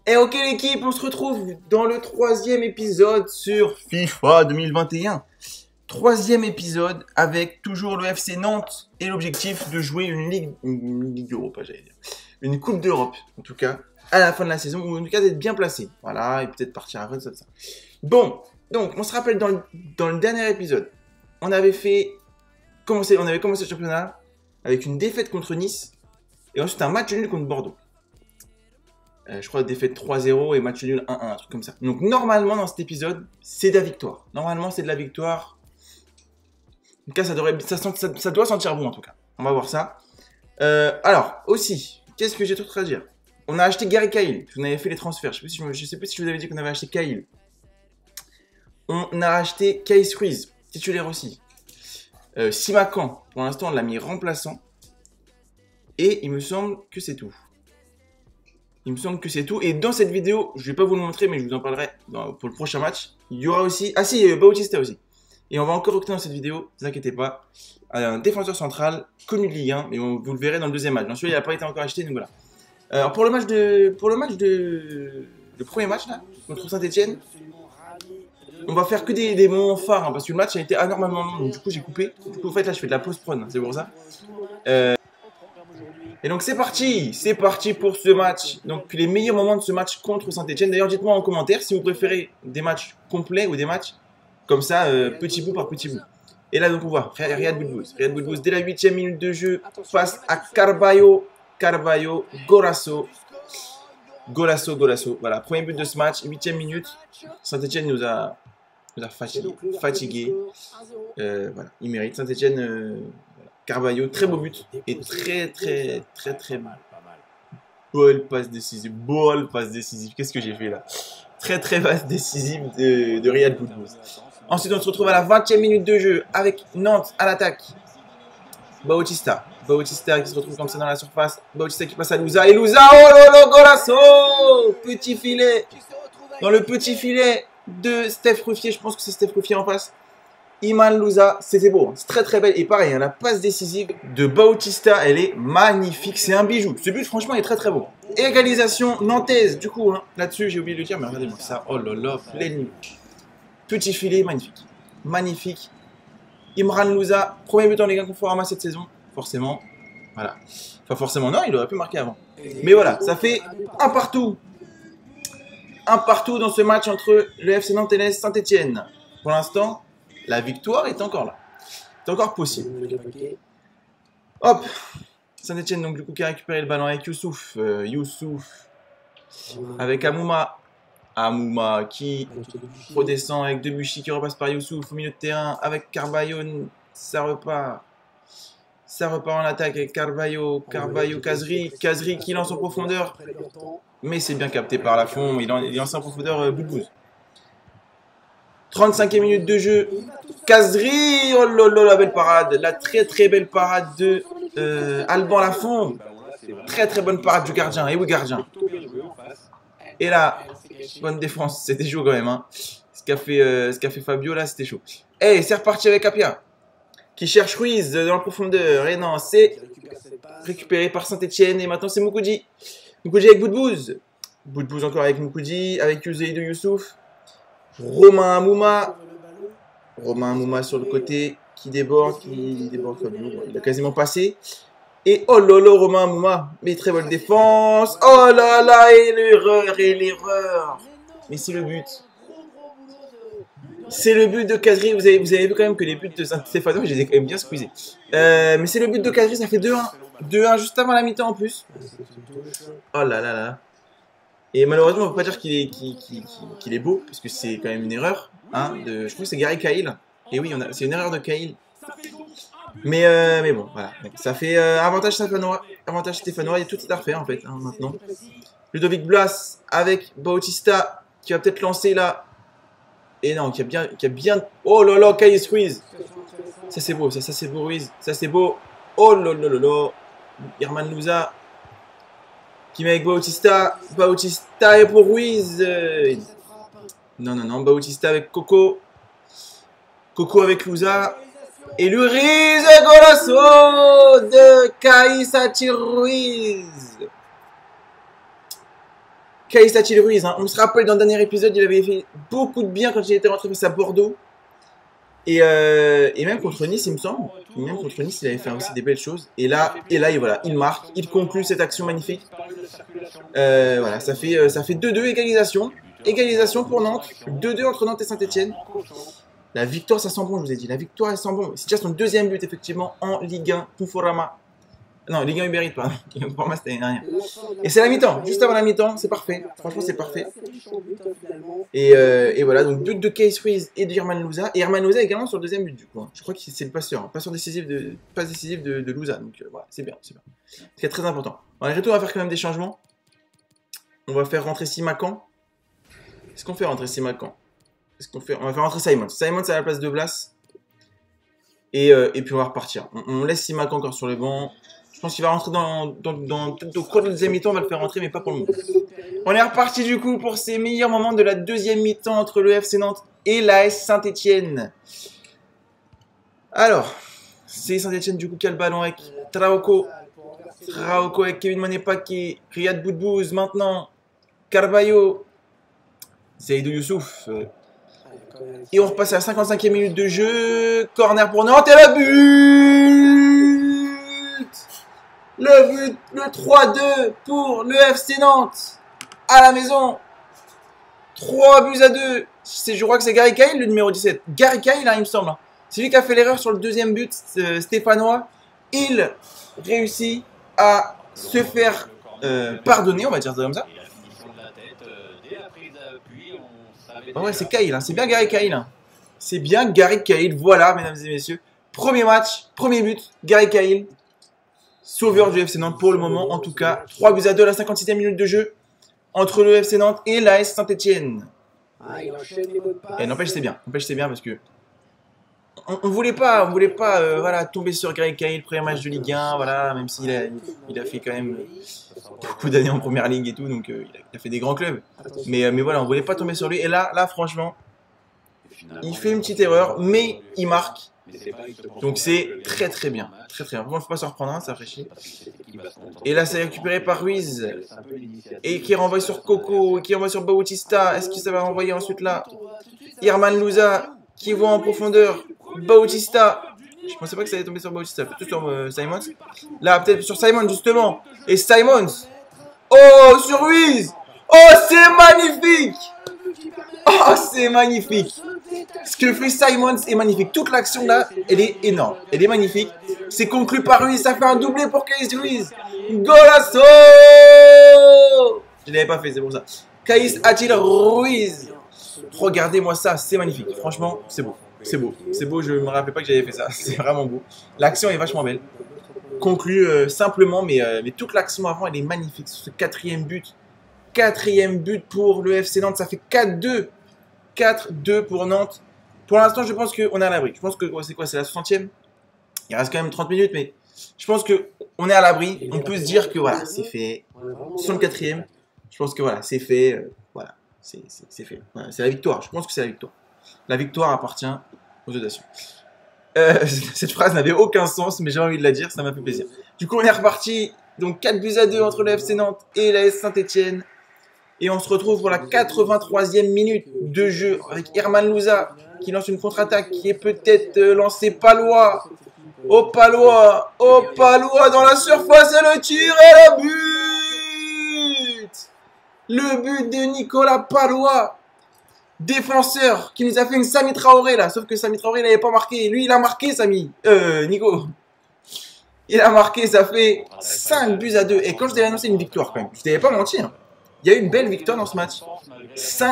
Et ok l'équipe, on se retrouve dans le troisième épisode sur FIFA 2021. Troisième épisode avec toujours le FC Nantes et l'objectif de jouer une Ligue d'Europe, j'allais dire. Une Coupe d'Europe, en tout cas, à la fin de la saison, ou en tout cas d'être bien placé. Voilà, et peut-être partir après, ça. Bon, donc, on se rappelle dans le dernier épisode, on avait commencé le championnat avec une défaite contre Nice et ensuite un match nul contre Bordeaux. Je crois défaite 3-0 et match nul 1-1, un truc comme ça. Donc normalement dans cet épisode, c'est de la victoire. Normalement c'est de la victoire. En tout cas ça doit sentir bon en tout cas. On va voir ça. Alors aussi, qu'est-ce que j'ai d'autre à dire? On a acheté Gary Cahill. On avait fait les transferts. Je sais plus si je vous avais dit qu'on avait acheté Cahill. On a acheté Kais Ruiz, titulaire aussi. Simakan, pour l'instant on l'a mis remplaçant. Et il me semble que c'est tout. Et dans cette vidéo, je ne vais pas vous le montrer, mais je vous en parlerai pour le prochain match. Il y aura aussi... Ah si, Bautista aussi. Et on va encore recruter dans cette vidéo, ne vous inquiétez pas. Un défenseur central, connu de Ligue 1, mais vous le verrez dans le deuxième match. Bien sûr, il n'a pas été encore acheté, donc voilà. Alors pour le premier match, là, contre Saint-Etienne, on va faire que des moments phares, hein, parce que le match a été anormalement long, donc du coup j'ai coupé. Du coup en fait là je fais de la post-prod, hein, c'est pour ça. Et donc c'est parti pour ce match. Donc les meilleurs moments de ce match contre Saint-Etienne. D'ailleurs dites-moi en commentaire si vous préférez des matchs complets ou des matchs comme ça, petit bout par petit bout. Et là donc on voit Riyad Boudbouz dès la 8e minute de jeu face à Carvalho, Golasso. Voilà, premier but de ce match, 8e minute. Saint-Etienne nous a fatigué. Voilà, il mérite. Saint-Etienne... Carvalho, très beau but et très belle passe décisive. Qu'est-ce que j'ai fait là? Très passe décisive de Riyad Boudbouz. Ensuite, on se retrouve à la 20e minute de jeu avec Nantes à l'attaque. Bautista qui se retrouve comme ça dans la surface. Bautista qui passe à Louza. Et Louza, oh là, golasso! Petit filet. Dans le petit filet de Steph Ruffier. Je pense que c'est Steph Ruffier en face. Iman Louza, c'était beau, c'est très belle. Et pareil, hein, la passe décisive de Bautista, elle est magnifique, c'est un bijou. Ce but, franchement, est très bon. Égalisation nantaise, du coup, hein, là-dessus, j'ai oublié de le dire, mais regardez-moi ça. Oh là là, pleine nuit. Petit filet, magnifique. Imran Louza, premier but en Ligue 1 Conforama cette saison, forcément. Voilà. Enfin, forcément, non, il aurait pu marquer avant. Mais voilà, ça fait un partout. Un partout dans ce match entre le FC Nantes et Saint-Etienne. Pour l'instant, la victoire est encore là. C'est encore possible. Hop. Saint-Etienne, donc, du coup, qui a récupéré le ballon avec Youssouf. Avec Amouma. Amouma qui redescend avec Debuchy qui repasse par Youssouf au milieu de terrain. Avec Carvalho. Ça repart en attaque avec Carvalho. Kazri qui lance en profondeur. Mais c'est bien capté par Lafond. Il lance en profondeur Boudbouz. 35e minute de jeu. Kazri, oh là, la belle parade. La très belle parade de Alban Lafond. Très bonne parade du gardien. Et oui, gardien. Et là, bonne défense. C'était chaud quand même. Hein. Ce qu'a fait Fabio là, c'était chaud. Et c'est reparti avec Apia. Qui cherche Ruiz dans la profondeur. Et non, c'est récupéré par Saint-Etienne. Et maintenant, c'est Moukoudi. Moukoudi avec Boudbouz. Boudbouz encore avec Moukoudi. Avec Youzeïdou Youssouf. Romain Amouma sur le côté qui déborde Fabio. Il a quasiment passé. Et oh lolo, Romain Amouma. Mais très bonne défense. Oh là là, et l'erreur. Mais c'est le but. C'est le but de Kazri. Vous avez vu quand même que les buts de Saint-Stéphano, je les ai quand même bien squeezés. Mais c'est le but de Kazri, ça fait 2-1. 2-1 juste avant la mi-temps en plus. Oh là là. Et malheureusement, on ne peut pas dire qu'il est beau, parce que c'est quand même une erreur. Hein, je trouve que c'est Gary Cahill. Et oui, c'est une erreur de Cahill. Mais bon, voilà. Ça fait avantage Stéphanois. Il y a tout à refaire en fait, hein, maintenant. Ludovic Blas avec Bautista, qui va peut-être lancer là. Et non, qui a bien... Oh là là, Kais Ruiz. Ça c'est beau, ça c'est beau Ruiz. Ça c'est beau. Oh là là là là. Irman Louza. Qui met avec Bautista et pour Ruiz. Non, Bautista avec Coco avec Louza. Et le Ruiz, golasso de Kais Ruiz. Kais Achille Ruiz, hein. On se rappelle dans le dernier épisode, il avait fait beaucoup de bien quand il était rentré face à Bordeaux. Et même contre Nice, il me semble. Même contre Nice, il avait fait aussi des belles choses. Et là, et voilà, il marque, il conclut cette action magnifique. Voilà, ça fait 2-2, égalisation. Égalisation pour Nantes. 2-2 entre Nantes et Saint-Etienne. La victoire, ça sent bon, je vous ai dit. La victoire, elle sent bon. C'est déjà son deuxième but, effectivement, en Ligue 1. Conforama. Non, Ligue 1 Uber Eats, pardon. Conforama, c'était rien. Et c'est la mi-temps. Juste avant la mi-temps, c'est parfait. Franchement, c'est parfait. Et voilà, donc but de Kais Ruiz et de Herman Louza. Et Herman Louza également sur le deuxième but, du coup. Je crois que c'est le passeur. Hein. Passeur décisif passe décisive de Louza. Donc voilà, c'est bien, c'est bien. C'est très important. Malgré tout, on va faire quand même des changements. On va faire rentrer Simakan. Est-ce qu'on fait rentrer Simakan? On va faire rentrer Simon. Simon, c'est à la place de Blas. Et puis on va repartir. On laisse Simakan encore sur le banc. Je pense qu'il va rentrer au cours de la deuxième mi-temps, on va le faire rentrer, mais pas pour le moment. On est reparti du coup pour ces meilleurs moments de la deuxième mi-temps entre le FC Nantes et l'AS Saint-Etienne. Alors, c'est Saint-Etienne du coup qui a le ballon avec Traoko. Traoko avec Kevin Monepake, Riyad Boudbouz maintenant, Carvalho, Seydou Youssouf. Et on repasse à la 55e minute de jeu. Corner pour Nantes et le but! Le but, le 3-2 pour le FC Nantes à la maison. 3-2. Je crois que c'est Gary Cahill, le numéro 17. Gary Cahill, hein, il me semble. C'est lui qui a fait l'erreur sur le deuxième but stéphanois. Il réussit à se faire pardonner, on va dire ça comme ça. Oh ouais, c'est Cahill, hein. C'est bien Gary Cahill. Hein. C'est bien Gary Cahill. Voilà, mesdames et messieurs. Premier match, premier but, Gary Cahill. Sauveur du FC Nantes pour le moment, en tout cas. 3-2 à la 56e minute de jeu entre le FC Nantes et l'AS Saint-Etienne. Et n'empêche, c'est bien. N'empêche, c'est bien parce que on voulait pas voilà, tomber sur Gary Cahill, premier match de Ligue 1, voilà, même s'il a fait quand même beaucoup d'années en première ligue et tout, donc il a fait des grands clubs. Mais voilà, on voulait pas tomber sur lui. Et là franchement, il fait une petite erreur, mais il marque. Donc c'est très très bien. Très très bien. Bon, il ne faut pas se reprendre, hein, ça rafraîchit. Et là, c'est récupéré par Ruiz. Et qui renvoie sur Coco, qui renvoie sur Bautista. Est-ce que ça va renvoyer ensuite là? Herman Louza qui voit en profondeur Bautista. Je pensais pas que ça allait tomber sur Bautista, plutôt sur Simons. Là, peut-être sur Simons, justement. Et Simons. Oh, sur Ruiz. Oh, c'est magnifique. Oh, c'est magnifique. Ce que fait Simons est magnifique. Toute l'action là, elle est énorme. Elle est magnifique. C'est conclu par Ruiz. Ça fait un doublé pour Kais Ruiz. Golasso. Je ne l'avais pas fait, c'est pour ça. Kais Achille Ruiz. Regardez-moi ça, c'est magnifique. Franchement, c'est beau. C'est beau. C'est beau, je ne me rappelais pas que j'avais fait ça. C'est vraiment beau. L'action est vachement belle. Conclu simplement, mais toute l'action avant, elle est magnifique. Ce quatrième but. Quatrième but pour le FC Nantes. Ça fait 4-2. 4-2 pour Nantes. Pour l'instant, je pense qu'on est à l'abri. Je pense que c'est quoi? C'est la 60e. Il reste quand même 30 minutes, mais je pense qu'on est à l'abri. On peut se dire que voilà, c'est fait. 64e. Je pense que voilà, c'est fait. Voilà, c'est fait. Voilà, c'est la victoire. Je pense que c'est la victoire. La victoire appartient aux audacieux. Cette phrase n'avait aucun sens, mais j'ai envie de la dire, ça m'a fait plaisir. Du coup, on est reparti. Donc 4-2 entre le FC Nantes et la Saint-Etienne. Et on se retrouve pour la 83e minute de jeu avec Herman Louza qui lance une contre-attaque qui est peut-être lancée Palois. Oh Palois dans la surface et le tir et le but. Le but de Nicolas Palois, défenseur qui nous a fait une Sami Traoré là. Sauf que Sami Traoré n'avait pas marqué. Lui il a marqué Nico. Il a marqué, ça fait 5-2. Et quand je t'avais annoncé une victoire quand même, je t'avais pas menti. Hein. Il y a eu une belle victoire dans ce match,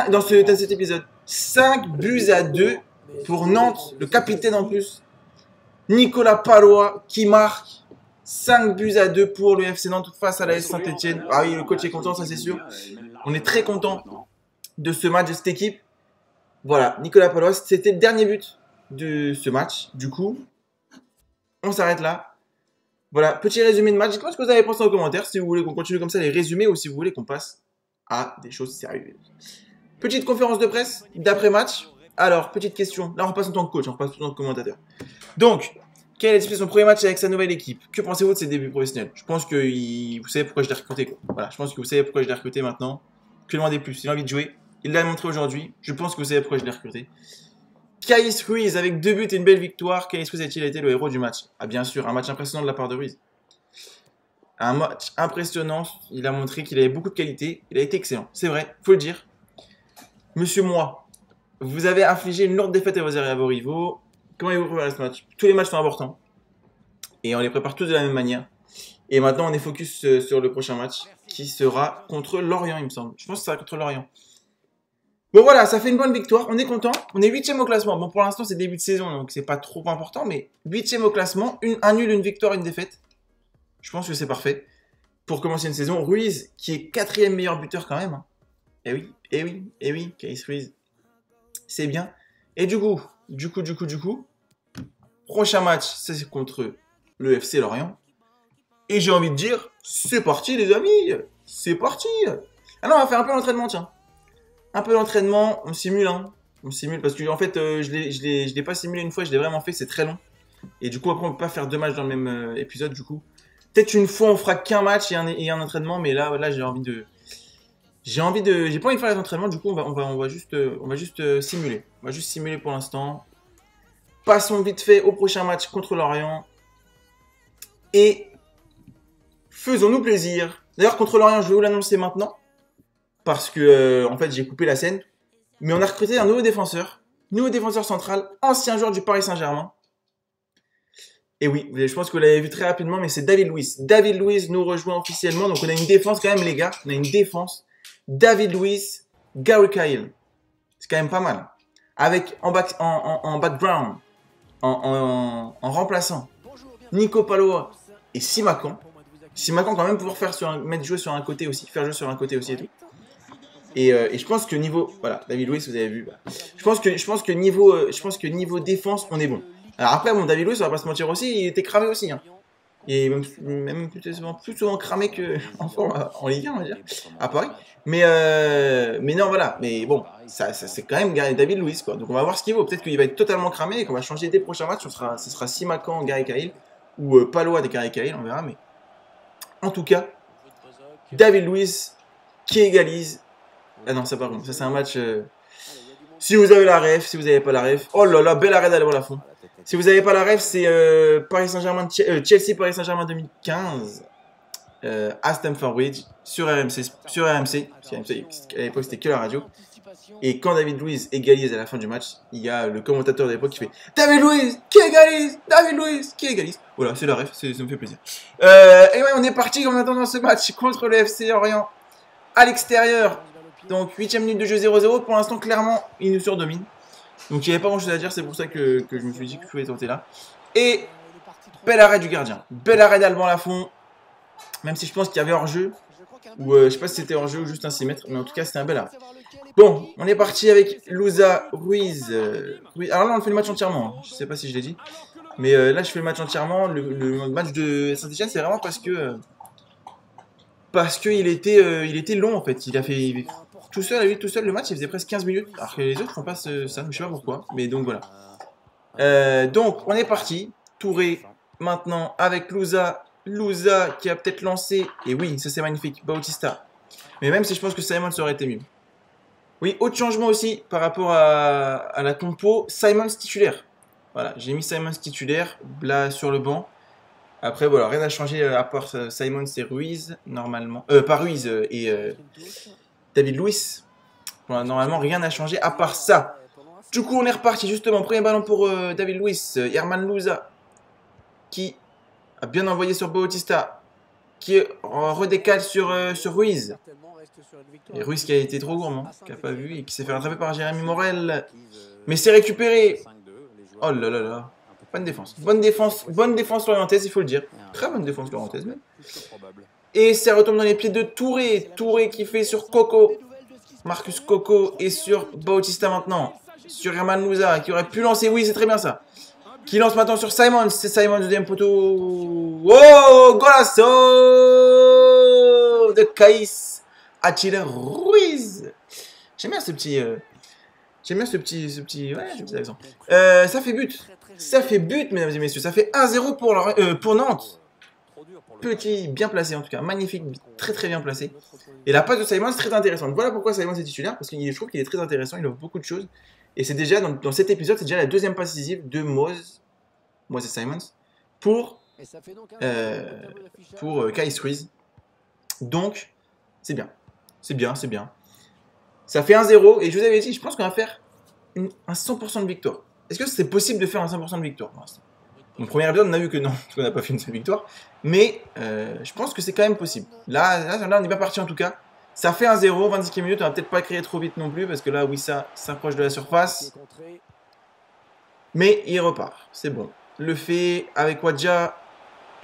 dans cet épisode. 5-2 pour Nantes, le capitaine en plus. Nicolas Palois qui marque 5-2 pour le FC Nantes face à la Saint-Etienne. Ah oui, le coach est content, ça c'est sûr. On est très content de ce match, de cette équipe. Voilà, Nicolas Palois, c'était le dernier but de ce match. Du coup, on s'arrête là. Voilà, petit résumé de match. Dites-moi ce que vous avez pensé en commentaire, si vous voulez qu'on continue comme ça les résumés ou si vous voulez qu'on passe à des choses sérieuses. Petite conférence de presse d'après-match. Alors, petite question. Là, on repasse en tant que coach, on repasse en tant que commentateur. Donc, quel est son premier match avec sa nouvelle équipe? Que pensez-vous de ses débuts professionnels? Je pense que vous savez pourquoi je l'ai recruté. Voilà, je pense que vous savez pourquoi je l'ai recruté maintenant. Que demander plus? Il a envie de jouer. Il l'a montré aujourd'hui. Je pense que vous savez pourquoi je l'ai recruté. Kais Ruiz avec 2 buts et une belle victoire. Kais Ruiz a-t-il été le héros du match? Ah bien sûr, un match impressionnant de la part de Ruiz. Un match impressionnant. Il a montré qu'il avait beaucoup de qualité. Il a été excellent. C'est vrai, faut le dire. Monsieur Moi, vous avez infligé une lourde défaite à vos rivaux. Comment avez-vous préparé ce match? Tous les matchs sont importants. Et on les prépare tous de la même manière. Et maintenant, on est focus sur le prochain match qui sera contre Lorient, il me semble. Je pense que ça sera contre Lorient. Bon voilà, ça fait une bonne victoire, on est content. On est 8ème au classement. Bon, pour l'instant, c'est début de saison, donc c'est pas trop important. Mais 8ème au classement, un nul, une victoire, une défaite. Je pense que c'est parfait. Pour commencer une saison, Ruiz, qui est 4ème meilleur buteur quand même. Hein. Eh oui, Kais Ruiz. C'est bien. Et du coup, prochain match, c'est contre le FC Lorient. Et j'ai envie de dire, c'est parti les amis. C'est parti. Ah non, on va faire un peu d'entraînement, tiens. Un peu d'entraînement, on simule, hein. On simule parce que en fait, je l'ai pas simulé une fois, je l'ai vraiment fait, c'est très long. Et du coup, après, on peut pas faire 2 matchs dans le même épisode, du coup. Peut-être une fois, on fera qu'un match et un entraînement, mais là j'ai envie de... J'ai pas envie de faire les entraînements, du coup, on va juste simuler. On va juste simuler pour l'instant. Passons vite fait au prochain match contre Lorient. Et faisons-nous plaisir. D'ailleurs, contre Lorient, je vais vous l'annoncer maintenant. Parce que, en fait, j'ai coupé la scène. Mais on a recruté un nouveau défenseur. Nouveau défenseur central, ancien joueur du Paris Saint-Germain. Et oui, je pense que vous l'avez vu très rapidement, mais c'est David Luiz. David Luiz nous rejoint officiellement. Donc, on a une défense quand même, les gars. On a une défense. David Luiz, Gary Cahill. C'est quand même pas mal. Avec, en background, en remplaçant, Nico Paloa et Simakan. Simakan, quand même, pouvoir mettre jouer sur un côté aussi. Faire jouer sur un côté aussi et tout. Et je pense que niveau... Voilà, David Luiz, vous avez vu. Bah, je pense que niveau défense, on est bon. Alors après, bon, David Luiz, on va pas se mentir aussi, il était cramé aussi. Hein. Et même plus souvent cramé en Ligue 1, on va dire, à Paris. Mais non, voilà. Mais bon, ça c'est quand même David Luiz, quoi. Donc on va voir ce qu'il vaut. Peut-être qu'il va être totalement cramé et qu'on va changer dès le prochain match. Ce sera Simakan, Gary Cahill ou Paloa de Gary Cahill, on verra. Mais en tout cas, David Luiz qui égalise. Ah non, ça par contre, ça c'est un match... Si vous avez la ref, si vous n'avez pas la ref... Oh là là, bel arrêt d'aller voir la fond. Si vous n'avez pas la ref, c'est Paris Saint-Germain, Chelsea Paris Saint-Germain 2015 à Stamford Bridge sur RMC. Parce qu'à l'époque c'était que la radio. Et quand David Luiz égalise à la fin du match, il y a le commentateur de l'époque qui fait David Luiz qui égalise, David Luiz qui égalise. Voilà, c'est la ref, ça me fait plaisir. Et ouais, on est parti en attendant ce match contre le FC Lorient à l'extérieur. Donc 8ème minute de jeu 0-0. Pour l'instant, clairement, il nous surdomine. Donc il n'y avait pas grand chose à dire, c'est pour ça que je me suis dit que je pouvais tenter là. Et bel arrêt du gardien. Bel arrêt d'Alban Lafont. Même si je pense qu'il y avait hors-jeu. Ou je sais pas si c'était hors-jeu ou juste un 6 mètres. Mais en tout cas, c'était un bel arrêt. Bon, on est parti avec Louza, Ruiz. Alors là, on fait le match entièrement. Hein. Je sais pas si je l'ai dit. Mais là, je fais le match entièrement. Le match de Saint-Etienne, c'est vraiment parce que... il était long en fait. Il a fait... Tout seul, à lui tout seul, le match, il faisait presque 15 minutes. Alors que les autres font pas ça, je sais pas pourquoi. Mais donc voilà. Donc, on est parti. Touré, maintenant, avec Louza. Louza qui a peut-être lancé. Et oui, ça c'est magnifique. Bautista. Mais même si je pense que Simon ça aurait été mieux. Oui, autre changement aussi par rapport à la compo. Simons titulaire. Voilà, j'ai mis Simons titulaire. Là, sur le banc. Après, voilà, rien n'a changé à part Simons et Ruiz, normalement. Pas Ruiz et... David Luiz. Voilà, normalement, rien n'a changé à part ça. Du coup, on est reparti justement. Premier ballon pour David Luiz. Herman Louza qui a bien envoyé sur Bautista. Qui redécale sur Ruiz. Et Ruiz qui a été trop gourmand, qui n'a pas vu et qui s'est fait rattraper par Jérémy Morel. Mais c'est récupéré. Oh là là là. Bonne défense. Bonne défense lorientaise, il faut le dire. Très bonne défense lorientaise même. Et ça retombe dans les pieds de Touré. Touré qui fait sur Coco. Marcus Coco et sur Bautista maintenant. Sur Herman Louza qui aurait pu lancer. Oui, c'est très bien ça. Qui lance maintenant sur Simon. C'est Simon, deuxième poteau. Oh, golasso de Kais Achille Ruiz. J'aime bien ce petit... Ouais, j'ai petit accent. Ça fait but. Ça fait but, mesdames et messieurs. Ça fait 1-0 pour Nantes. petit, bien placé en tout cas, magnifique, très très bien placé. Et la passe de Simons est très intéressante. Voilà pourquoi Simons est titulaire, parce que je trouve qu'il est très intéressant, il offre beaucoup de choses. Et c'est déjà, dans cet épisode, c'est déjà la deuxième passe décisive de Moses et Simons, pour Kai Ruiz. Donc, c'est bien. C'est bien, c'est bien. Ça fait 1-0, et je vous avais dit, je pense qu'on va faire un 100% de victoire. Est-ce que c'est possible de faire un 100% de victoire pour l'instant? Mon premier épisode, on a vu que non, parce qu'on n'a pas fait une seule victoire. Mais je pense que c'est quand même possible. Là on n'est pas parti en tout cas. Ça fait 1-0, 25e minute, on va peut-être pas créer trop vite non plus, parce que là, Wissa s'approche de la surface. Mais il repart, c'est bon. Le fait avec Wadja.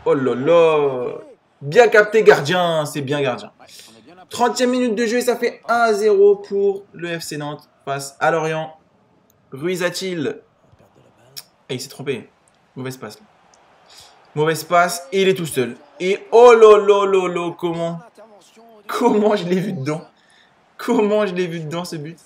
Oh là là. Bien capté gardien, c'est bien gardien. 30e minute de jeu et ça fait 1-0 pour le FC Nantes face à Lorient. Ruiz a-t-il... Ah, il s'est trompé. Mauvaise passe. Mauvaise passe et il est tout seul. Et oh là là là là, comment je l'ai vu dedans. Comment je l'ai vu dedans ce but.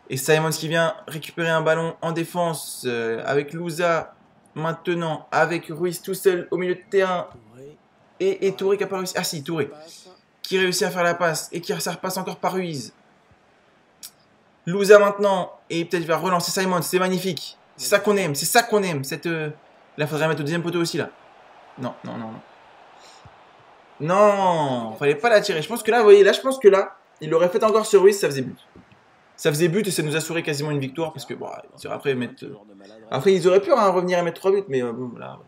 Et Simons qui vient récupérer un ballon en défense avec Louza maintenant, avec Ruiz tout seul au milieu de terrain. Et Touré qui n'a pas réussi. Ah si, Touré. Qui réussit à faire la passe et qui repasse encore par Ruiz. Louza maintenant. Et peut-être il va relancer Simons. C'est magnifique. C'est ça qu'on aime. C'est ça qu'on aime. Cette, là, il faudrait mettre au deuxième poteau aussi là. Non, non, non, non. Non, fallait pas la tirer. Je pense que là, vous voyez, là, je pense que là, il l'aurait fait encore sur Ruiz, ça faisait but. Ça faisait but et ça nous assurait quasiment une victoire parce que bon, après, après ils auraient pu revenir et mettre 3 buts, mais bon, voilà.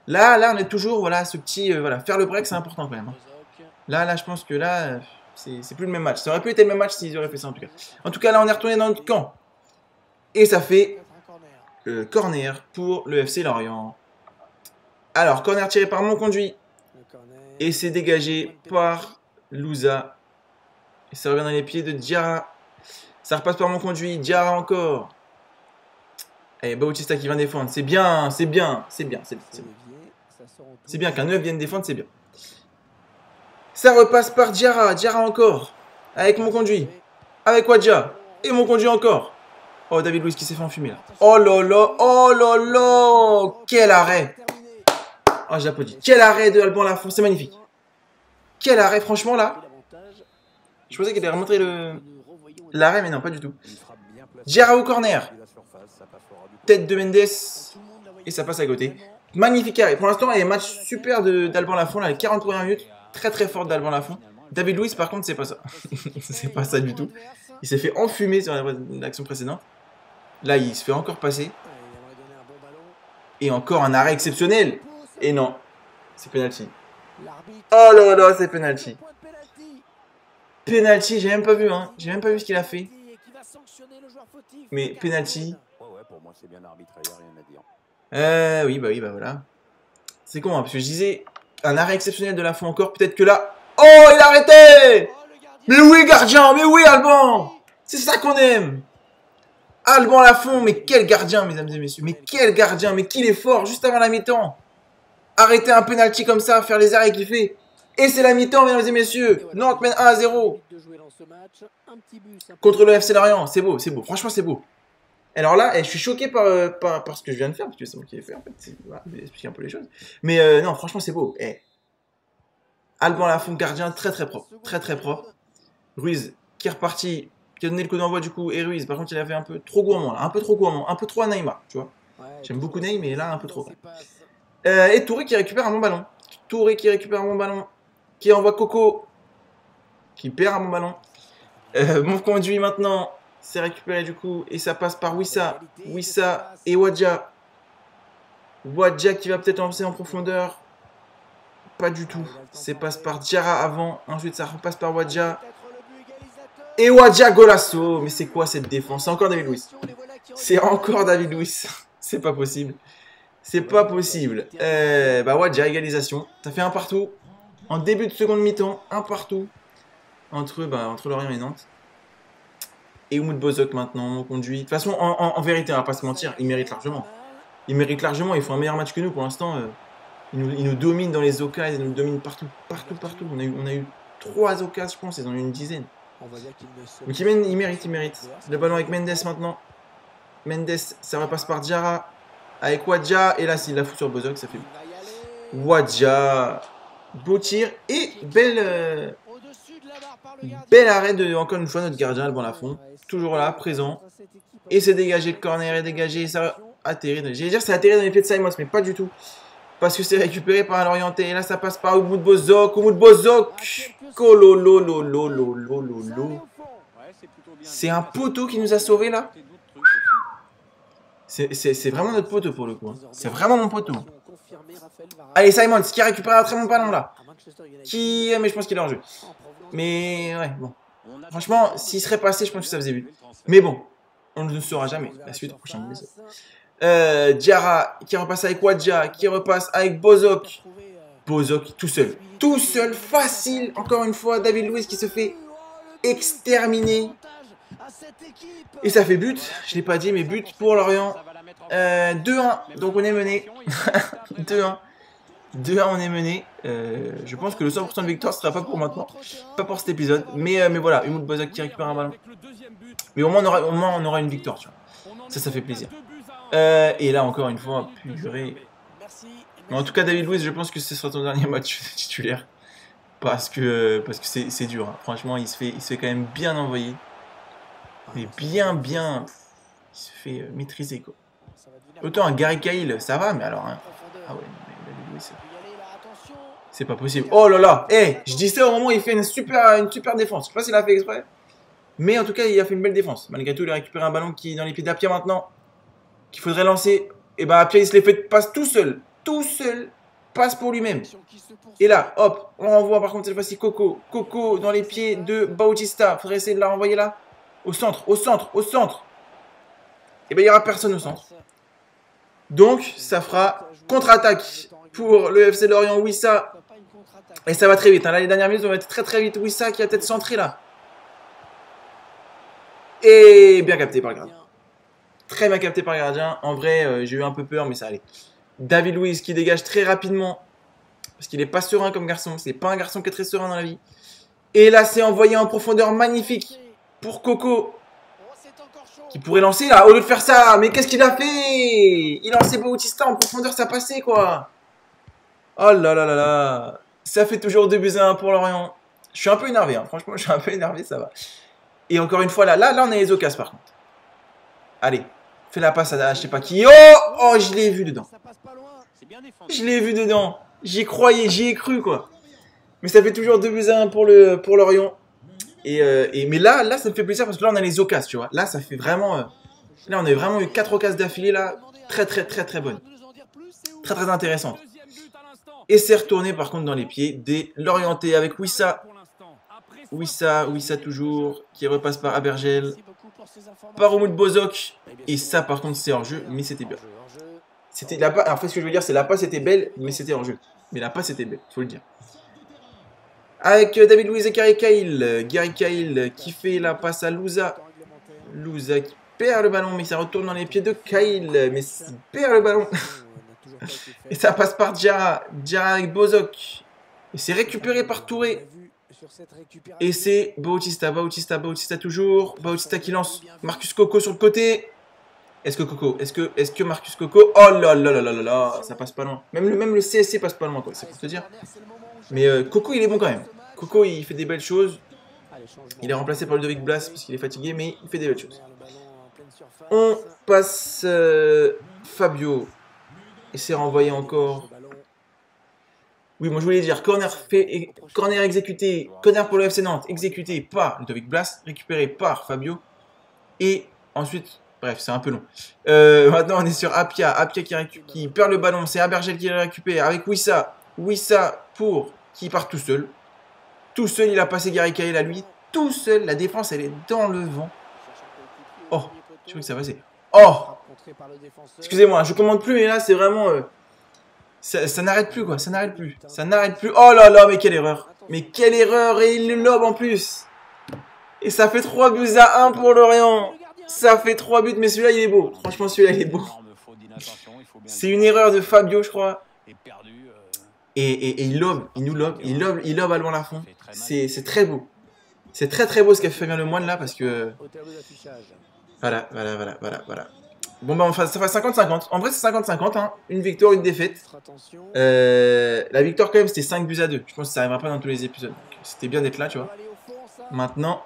Là, on est toujours, voilà, ce petit, voilà, faire le break, c'est important quand même. Hein. Là, je pense que là, c'est plus le même match. Ça aurait pu être le même match s'ils auraient fait ça en tout cas. En tout cas, là, on est retourné dans notre camp. Et ça fait corner pour le FC Lorient. Alors, corner tiré par Monconduit. Et c'est dégagé par Louza. Et ça revient dans les pieds de Diarra. Ça repasse par Monconduit. Diarra encore. Et Bautista qui vient défendre. C'est bien, c'est bien, c'est bien, c'est bien. C'est bien qu'un 9 vienne défendre, c'est bien. Ça repasse par Diarra. Diarra encore. Avec Monconduit. Avec Wadja. Et Monconduit encore. Oh, David Luiz qui s'est fait enfumer là. Oh là là, oh là là. Quel arrêt. Oh, j'applaudis. Quel arrêt de Alban Lafont, c'est magnifique. Quel arrêt, franchement, là. Je pensais qu'il allait remontrer l'arrêt, mais non, pas du tout. Diarra au corner. Tête de Mendes. Et ça passe à côté. Magnifique arrêt. Pour l'instant, il y a un match super d'Alban Lafont, là, les 40 premières minutes. Très très fort d'Alban Lafont. David Luiz, par contre, c'est pas ça. C'est pas ça du tout. Il s'est fait enfumer sur l'action précédente. Là, il se fait encore passer. Et encore un arrêt exceptionnel. Et non, c'est penalty. Oh là là, c'est penalty. Penalty, j'ai même pas vu, hein. J'ai même pas vu ce qu'il a fait. Mais penalty. Oui, bah voilà. C'est con, hein, parce que je disais un arrêt exceptionnel de Lafont encore. Peut-être que là. Oh, il a arrêté! Mais oui, gardien, mais oui, Alban! C'est ça qu'on aime! Alban Lafont, mais quel gardien, mesdames et messieurs. Mais quel gardien, mais qu'il est fort, juste avant la mi-temps. Arrêter un penalty comme ça, faire les arrêts qu'il fait. Et c'est la mi-temps, mesdames et messieurs. Nantes mène 1-0. Contre le FC Lorient. C'est beau, c'est beau. Franchement, c'est beau. Alors là, je suis choqué par ce que je viens de faire, parce que c'est moi qui l'ai fait, en fait. Voilà, je vais expliquer un peu les choses. Mais non, franchement, c'est beau. Alban Lafont, gardien, très très propre. Très très propre. Ruiz, qui est reparti, qui a donné le coup d'envoi du coup. Et Ruiz, par contre, il a fait un peu trop gourmand, là. Un peu trop gourmand. Un peu trop à Neymar, tu vois. J'aime beaucoup Neymar, mais là, un peu trop. Et Touré qui récupère un bon ballon. Touré qui récupère un bon ballon. Qui envoie Coco. Qui perd un bon ballon. Mon conduit maintenant. C'est récupéré du coup. Et ça passe par Wissa. Wissa et Wadja. Wadja qui va peut-être lancer en profondeur. Pas du tout. Ça passe par Diarra avant. Ensuite ça repasse par Wadja. Et Wadja golasso. Mais c'est quoi cette défense? C'est encore David Luiz. C'est encore David Luiz. C'est pas possible. C'est pas possible. Wadja, égalisation. Ça fait un partout. En début de seconde mi-temps, un partout. Entre Lorient et Nantes. Et Umut Bozok maintenant, on conduit. De toute façon, en vérité, on va pas se mentir, il mérite largement. Il mérite largement, il faut un meilleur match que nous pour l'instant. Il nous domine dans les occasions, il nous domine partout. Partout. On a eu 3 occasions, je pense, ils en ont eu une dizaine. Donc il mérite. Le ballon avec Mendes maintenant. Mendes, ça repasse par Diarra. Avec Wadja, et là, s'il la fout sur Bozok, ça fait. Wadja. Beau tir et belle, belle arrêt de, encore une fois, notre gardien, le bon Lafont. Toujours là, présent. Et c'est dégagé, le corner est dégagé. Et ça atterrit. J'allais dire c'est atterri dans les pieds de Simons, mais pas du tout. Parce que c'est récupéré par l'orienté. Et là, ça passe par Umut Bozok. Umut Bozok. Kololololololololo. C'est un poteau qui nous a sauvés là. C'est vraiment notre poteau pour le coup. Hein. C'est vraiment mon poteau. Allez, Simons qui a récupéré un très bon ballon là. Mais je pense qu'il est en jeu. Mais ouais, bon. Franchement, s'il serait passé, je pense que ça faisait but. Mais bon, on ne le saura jamais. La suite au prochain épisode. Diarra qui repasse avec Wadja, qui repasse avec Bozok. Bozok tout seul. Tout seul, facile. Encore une fois, David Luiz qui se fait exterminer. Et ça fait but. Je ne l'ai pas dit, mais but pour Lorient. 2-1. Donc on est mené. 2-1. 2-1, on est mené. Je pense que le 100% de victoire ne sera pas pour maintenant. Pas pour cet épisode. Mais voilà, Umut Bozok qui récupère un ballon. Mais au moins on aura une victoire. Tu vois. Ça fait plaisir. Et là, encore une fois, purée. Mais en tout cas, David Luiz, je pense que ce sera ton dernier match titulaire. Parce que c'est dur. Hein. Franchement, il se fait quand même bien envoyer. Mais bien. Il se fait maîtriser, quoi. Autant un Gary Cahill, ça va, mais alors... Hein. Ah ouais, mais David Luiz, c'est pas possible. Oh là là. Je dis ça au moment où il fait une super défense. Je sais pas s'il a fait exprès. Mais en tout cas, il a fait une belle défense. Malgré tout, il a récupéré un ballon qui est dans les pieds d'Apia maintenant. Qu'il faudrait lancer. Et bah Apia, il se les fait passe tout seul. Tout seul. Passe pour lui-même. Et là, hop. On renvoie par contre cette fois-ci Coco. Coco dans les pieds de Bautista. Faudrait essayer de la renvoyer là. Au centre. Et ben il n'y aura personne au centre. Donc, ça fera contre-attaque pour le FC Lorient. Wissa. Et ça va très vite. Hein. Là, les dernières minutes, on va être très vite. Wissa qui a peut-être centré là. Et bien capté par le gardien. Très bien capté par le gardien. En vrai, j'ai eu un peu peur, mais ça allait. David Luiz qui dégage très rapidement. Parce qu'il n'est pas serein comme garçon. C'est pas un garçon qui est très serein dans la vie. Et là, c'est envoyé en profondeur magnifique pour Coco. Qui pourrait lancer là, au lieu de faire ça. Mais qu'est-ce qu'il a fait? Il lançait Bautista en profondeur, ça passait quoi. Oh là là là là. Ça fait toujours 2-1 pour Lorient. Je suis un peu énervé, hein. Franchement, je suis un peu énervé, ça va. Et encore une fois, là on a les occasions par contre. Allez, fais la passe à je sais pas qui. Oh, je l'ai vu dedans. Je l'ai vu dedans. J'y croyais, j'y ai cru quoi. Mais ça fait toujours 2-1 pour Lorient. Mais là, ça me fait plaisir parce que là, on a les occasions, tu vois. Là, ça fait vraiment... là, on a vraiment eu 4 occasions d'affilée, là. Très bonnes. Très intéressantes. Et c'est retourné, par contre, dans les pieds des Lorientais avec Wissa. Wissa toujours, qui repasse par Abergel. Par Umut Bozok. Et ça, par contre, c'est hors jeu, mais c'était bien. C'était la passe... En fait, ce que je veux dire, c'est la passe était belle, mais c'était hors jeu. Mais la passe était belle, faut le dire. Avec David Luiz et Gary Cahill. Gary Cahill qui fait la passe à Louza. Louza qui perd le ballon, mais ça retourne dans les pieds de Cahill. Mais il perd le ballon. Et ça passe par Diarra. Diarra avec Bozok. Et c'est récupéré par Touré. Et c'est Bautista toujours. Bautista qui lance Marcus Coco sur le côté. Est-ce que Marcus Coco... Oh là là là là là là. Ça passe pas loin. Même le CSC passe pas loin, quoi. C'est pour te dire. Mais Coco, il est bon quand même. Coco, il fait des belles choses. Il est remplacé par Ludovic Blas parce qu'il est fatigué, mais il fait des belles choses. On passe Fabio. Et c'est renvoyé encore. Oui, moi je voulais dire corner exécuté. Corner pour le FC Nantes, exécuté par Ludovic Blas, récupéré par Fabio. Et ensuite, bref, c'est un peu long. Maintenant, on est sur Apia. Apia qui perd le ballon. C'est Abergel qui le récupère avec Wissa. Wissa pour... qui part tout seul. Tout seul, il a passé Gary Cahill à lui. Tout seul, la défense, elle est dans le vent. Oh, je crois que ça passait. Oh, excusez-moi, je commande plus, mais là, c'est vraiment... ça n'arrête plus, quoi. Ça n'arrête plus. Oh là là, mais quelle erreur. Mais quelle erreur. Et il le lobe en plus. Et ça fait 3-1 pour Lorient. Ça fait 3 buts, mais celui-là, il est beau. Franchement, celui-là, il est beau. C'est une erreur de Fabio, je crois. Et il lobe, il lobe à loin la fond. C'est très beau. C'est très beau ce qu'a fait Fabien Lemoine là parce que... Voilà. Bon, bah, ça fait 50-50. En vrai, c'est 50-50. Hein. Une victoire, une défaite. La victoire, quand même, c'était 5-2. Je pense que ça n'arrivera pas dans tous les épisodes. C'était bien d'être là, tu vois. Maintenant,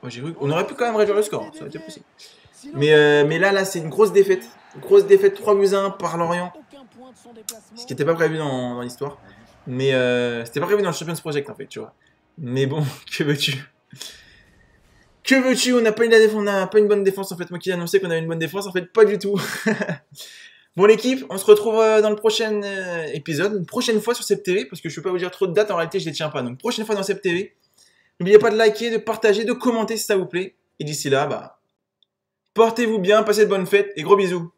j'ai cru on aurait pu quand même réduire le score. Ça aurait été possible. Mais là, c'est une grosse défaite. Une grosse défaite 3-1 par Lorient. Ce qui n'était pas prévu dans l'histoire. Mais c'était pas prévu dans le Champions Project, en fait, tu vois. Mais bon, que veux-tu? Que veux-tu? On n'a pas, pas une bonne défense, en fait. Moi qui ai annoncé qu'on avait une bonne défense, en fait, pas du tout. Bon, l'équipe, on se retrouve dans le prochain épisode. Une prochaine fois sur CepTV, parce que je ne peux pas vous dire trop de dates, en réalité, je les tiens pas. Donc, prochaine fois dans CepTV. N'oubliez pas de liker, de partager, de commenter si ça vous plaît. Et d'ici là, bah, portez-vous bien, passez de bonnes fêtes et gros bisous.